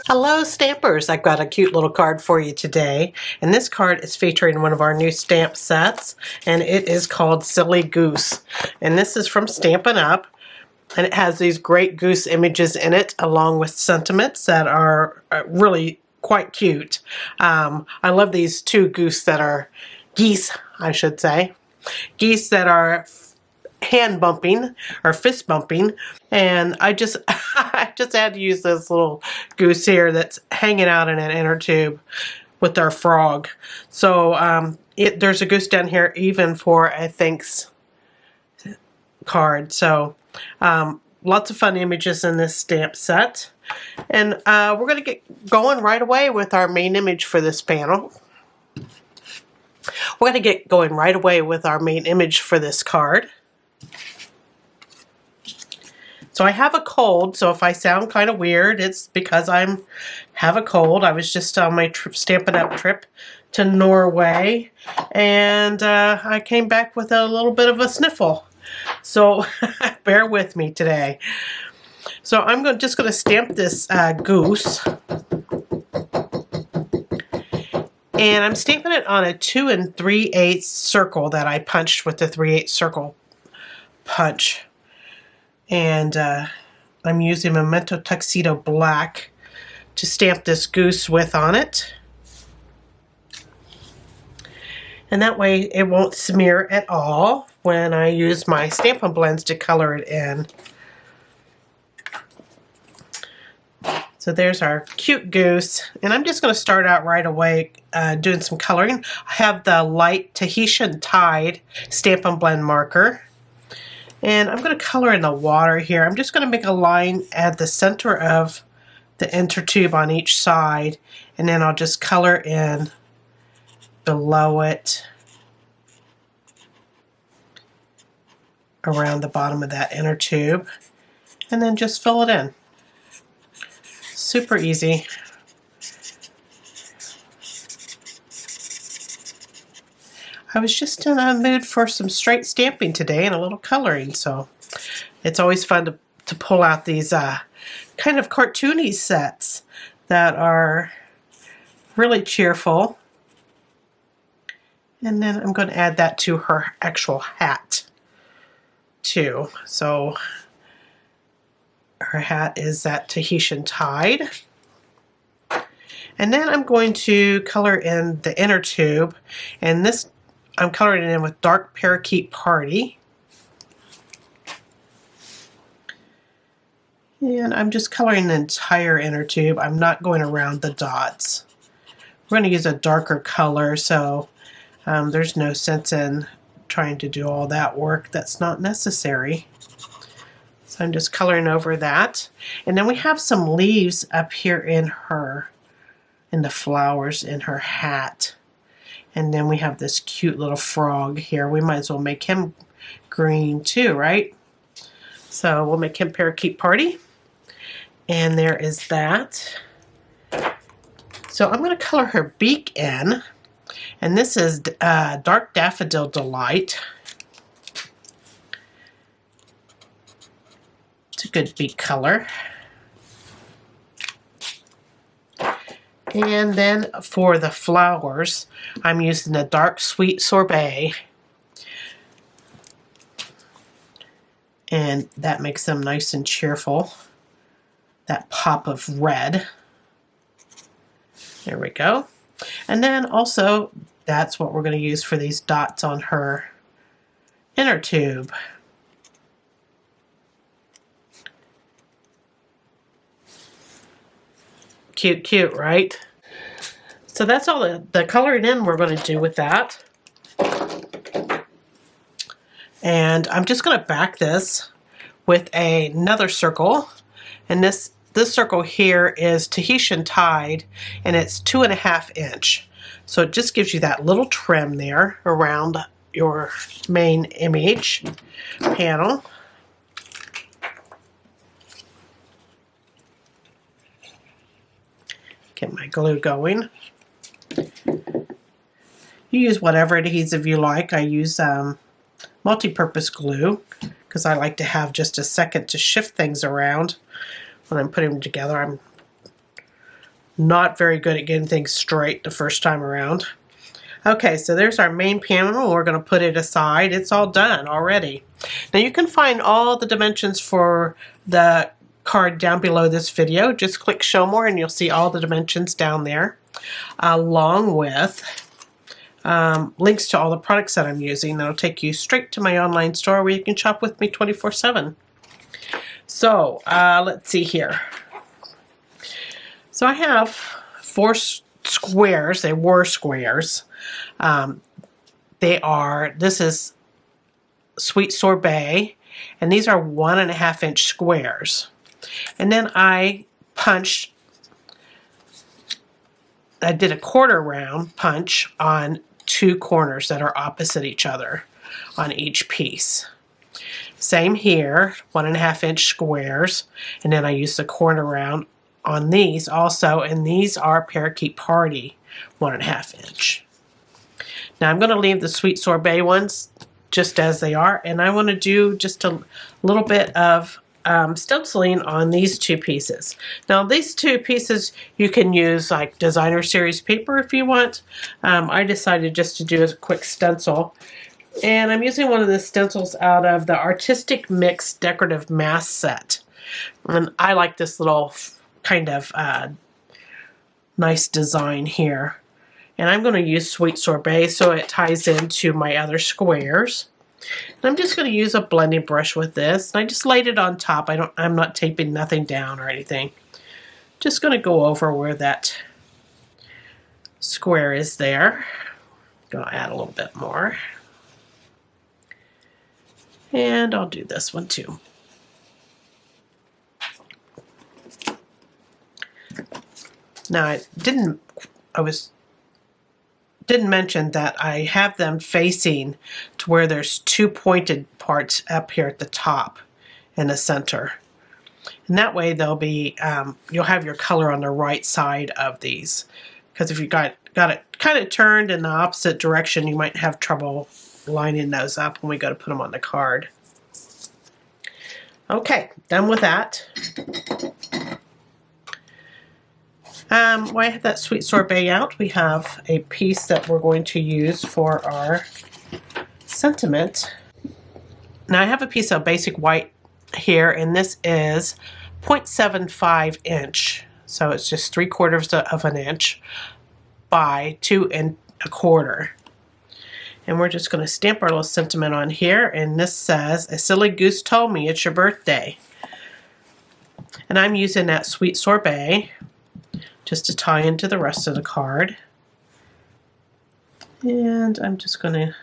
Hello Stampers, I've got a cute little card for you today, and this card is featuring one of our new stamp sets, and it is called Silly Goose, and this is from Stampin' Up, and it has these great goose images in it along with sentiments that are really quite cute. I love these two geese, I should say, geese that are hand bumping or fist bumping, and I just I just had to use this little goose here that's hanging out in an inner tube with our frog. So there's a goose down here even for a thanks card. So lots of fun images in this stamp set, and we're going to get going right away with our main image for this panel. We're going to get going right away with our main image for this card. So I have a cold, so if I sound kind of weird, it's because I have a cold. I was just on my Stampin' Up trip to Norway, and I came back with a little bit of a sniffle. So bear with me today. So I'm just going to stamp this goose. And I'm stamping it on a 2 3/8 circle that I punched with the 3/8 circle punch. And I'm using Memento Tuxedo Black to stamp this goose with on it. And that way it won't smear at all when I use my Stampin' Blends to color it in. So there's our cute goose, and I'm just going to start out right away doing some coloring. I have the light Tahitian Tide Stampin' Blend marker. And I'm going to color in the water here. I'm just going to make a line at the center of the inner tube on each side, and then I'll just color in below it around the bottom of that inner tube, and then just fill it in. Super easy. I was just in a mood for some straight stamping today and a little coloring, so it's always fun to pull out these kind of cartoony sets that are really cheerful. And then I'm going to add that to her actual hat too. So her hat is that Tahitian Tide. And then I'm going to color in the inner tube, and this I'm coloring it in with dark Parakeet Party. And I'm just coloring the entire inner tube. I'm not going around the dots. We're going to use a darker color, so there's no sense in trying to do all that work. That's not necessary. So I'm just coloring over that. And then we have some leaves up here in the flowers in her hat. And then we have this cute little frog here. We might as well make him green too, right? So we'll make him Parakeet Party. And there is that. So I'm going to color her beak in. And this is Dark Daffodil Delight. It's a good beak color. And then for the flowers, I'm using the dark sweet sorbet. And that makes them nice and cheerful. That pop of red. There we go. And then also, that's what we're going to use for these dots on her inner tube. Cute, cute, right? So that's all the coloring in we're going to do with that. And I'm just going to back this with another circle. And this circle here is Tahitian Tide, and it's 2.5 inch. So it just gives you that little trim there around your main image panel. Get my glue going. You use whatever adhesive you like. I use multi-purpose glue because I like to have just a second to shift things around when I'm putting them together. I'm not very good at getting things straight the first time around. Okay, so there's our main panel. We're going to put it aside. It's all done already. Now you can find all the dimensions for the card down below this video. Just click show more and you'll see all the dimensions down there, along with links to all the products that I'm using. That'll take you straight to my online store where you can shop with me 24/7. So let's see here. So I have 4 squares. They were squares. This is Sweet Sorbet, and these are 1.5 inch squares. And then I did a 1/4 round punch on 2 corners that are opposite each other on each piece. Same here, 1.5 inch squares, and then I used the 1/4 round on these also, and these are Parakeet Party 1.5 inch. Now I'm going to leave the Sweet Sorbet ones just as they are, and I want to do just a little bit of stenciling on these 2 pieces. Now these 2 pieces you can use like designer series paper if you want. I decided just to do a quick stencil, and I'm using one of the stencils out of the Artistic Mix Decorative Mask set. And I like this little kind of nice design here. And I'm going to use Sweet Sorbet so it ties into my other squares. And I'm just going to use a blending brush with this. And I just laid it on top. I'm not taping nothing down or anything. Just going to go over where that square is there. Going to add a little bit more. And I'll do this one too. Now I didn't mention that I have them facing to where there's 2 pointed parts up here at the top in the center. And that way they'll be, you'll have your color on the right side of these. Because if you got it kind of turned in the opposite direction, you might have trouble lining those up when we go to put them on the card. Okay, done with that. While I have that Sweet Sorbet out, we have a piece that we're going to use for our sentiment. Now I have a piece of basic white here, and this is 0.75 inch. So it's just 3/4 of an inch by 2 1/4. And we're just going to stamp our little sentiment on here, and this says, "A silly goose told me it's your birthday." And I'm using that Sweet Sorbet just to tie into the rest of the card. And I'm just going to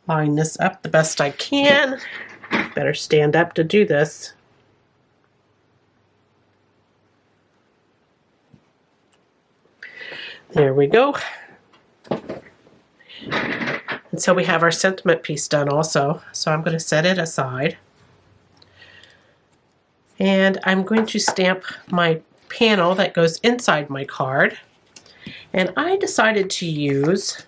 line this up the best I can. Better stand up to do this. There we go. And so we have our sentiment piece done also. So I'm going to set it aside. And I'm going to stamp my panel that goes inside my card. And I decided to use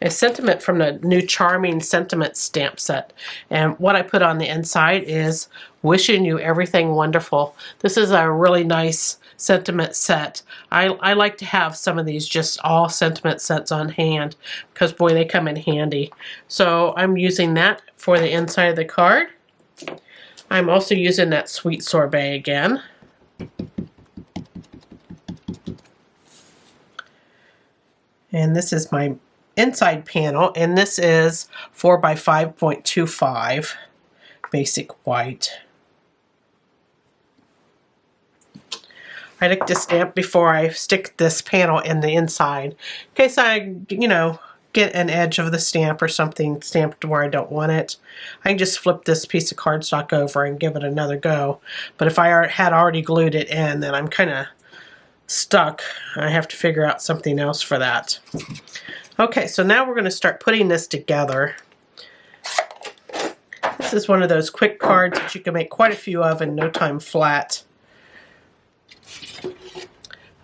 a sentiment from the new Charming Sentiment stamp set. And what I put on the inside is, "Wishing you everything wonderful." This is a really nice sentiment set. I like to have some of these just all sentiment sets on hand because boy, they come in handy. So I'm using that for the inside of the card. I'm also using that Sweet Sorbet again. And this is my inside panel, and this is 4 by 5.25 basic white. I like to stamp before I stick this panel in the inside, in case I, get an edge of the stamp or something stamped where I don't want it. I can just flip this piece of cardstock over and give it another go. But if I had already glued it in, then I'm kind of stuck. I have to figure out something else for that. Okay, so now we're going to start putting this together. This is one of those quick cards that you can make quite a few of in no time flat.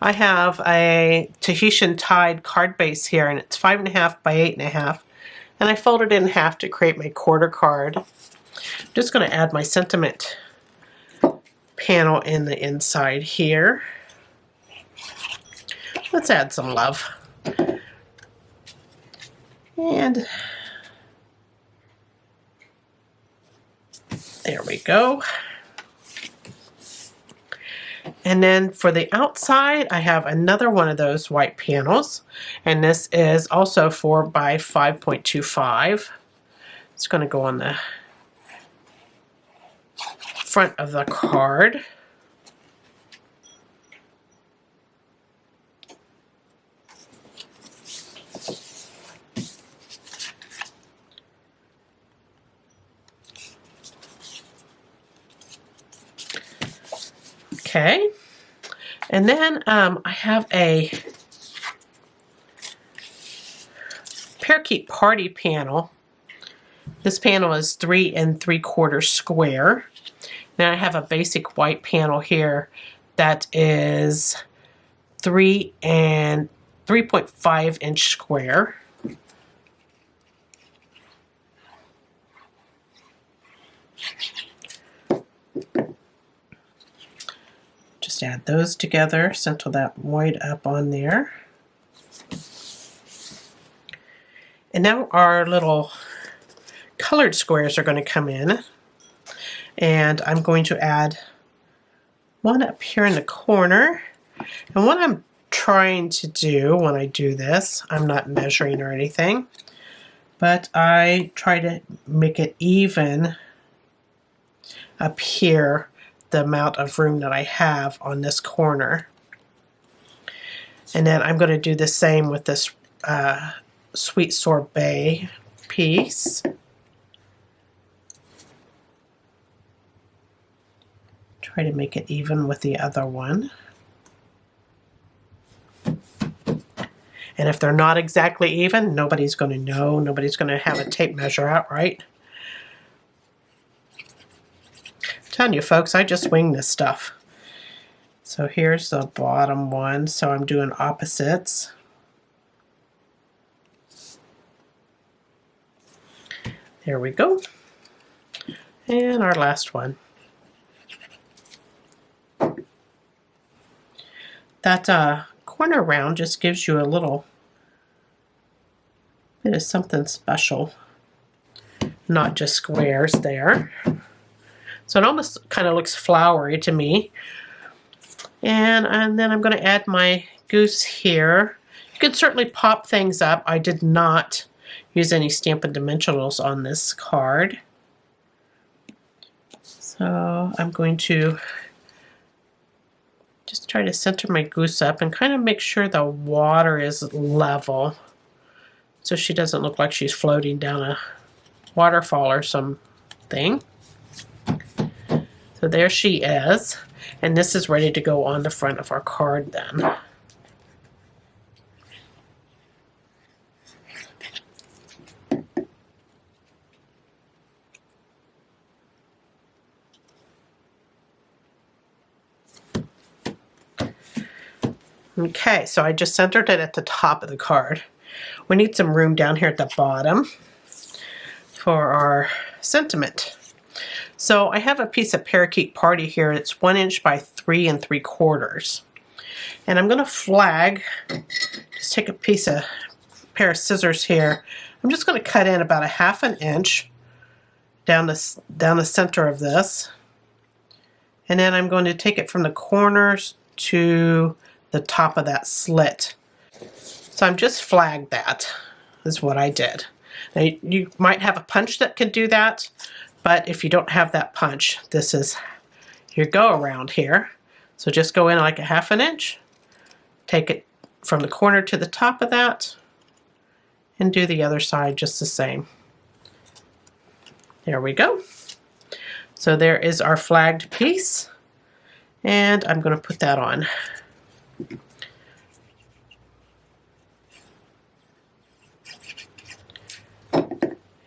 I have a Tahitian Tide card base here, and it's 5.5 by 8.5. and I folded it in half to create my quarter card. I'm just going to add my sentiment panel in the inside here. Let's add some love. And there we go. And then for the outside, I have another one of those white panels, and this is also 4 by 5.25. It's going to go on the front of the card. Okay, and then I have a Parakeet Party panel. This panel is 3 3/4 square. Now I have a basic white panel here that is 3 and 3.5 inch square. Just add those together, central that white up on there. And now our little colored squares are going to come in. And I'm going to add one up here in the corner. And what I'm trying to do when I do this, I'm not measuring or anything, but I try to make it even up here, the amount of room that I have on this corner. And then I'm going to do the same with this sweet sorbet piece. Try to make it even with the other one. And if they're not exactly even, nobody's going to know. Nobody's going to have a tape measure out, right? I'm telling you folks, I just wing this stuff. So here's the bottom one. So I'm doing opposites. There we go. And our last one. That corner round just gives you a little bit of something special, not just squares there. So it almost kind of looks flowery to me. And then I'm going to add my goose here. You could certainly pop things up. I did not use any Stampin' Dimensionals on this card. So I'm going to just try to center my goose up and kind of make sure the water is level so she doesn't look like she's floating down a waterfall or something. So there she is, and this is ready to go on the front of our card then. Okay, so I just centered it at the top of the card. We need some room down here at the bottom for our sentiment. So I have a piece of Parakeet Party here. It's 1 inch by 3 3/4. And I'm going to flag, just take a pair of scissors here. I'm just going to cut in about 1/2 inch down the center of this. And then I'm going to take it from the corners to the top of that slit. So I'm just flagged that, is what I did. Now you might have a punch that can do that, but if you don't have that punch, this is your go around here. So just go in like 1/2 inch, take it from the corner to the top of that, and do the other side just the same. There we go. So there is our flagged piece, and I'm going to put that on.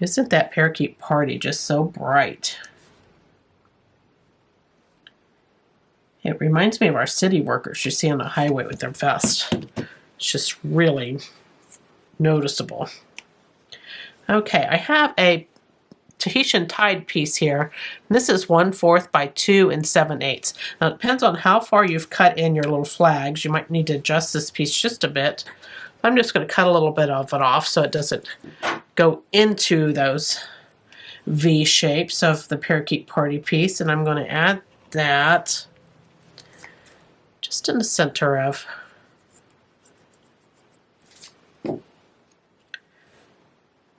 Isn't that Parakeet Party just so bright? It reminds me of our city workers you see on the highway with their vest. It's just really noticeable. Okay, I have a Tahitian Tide piece here. This is 1/4 by 2 7/8. Now it depends on how far you've cut in your little flags. You might need to adjust this piece just a bit. I'm just going to cut a little bit of it off so it doesn't go into those V shapes of the Parakeet Party piece, and I'm going to add that just in the center of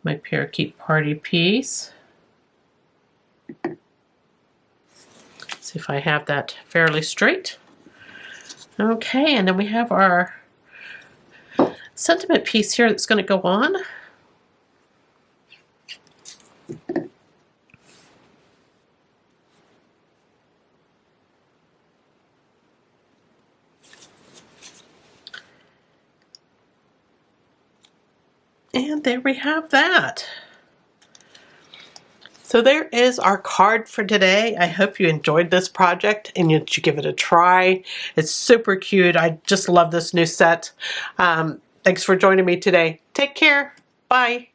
my Parakeet Party piece. See if I have that fairly straight. Okay, and then we have our sentiment piece here that's going to go on. And there we have that. So there is our card for today. I hope you enjoyed this project and you give it a try. It's super cute. I just love this new set. Thanks for joining me today. Take care. Bye.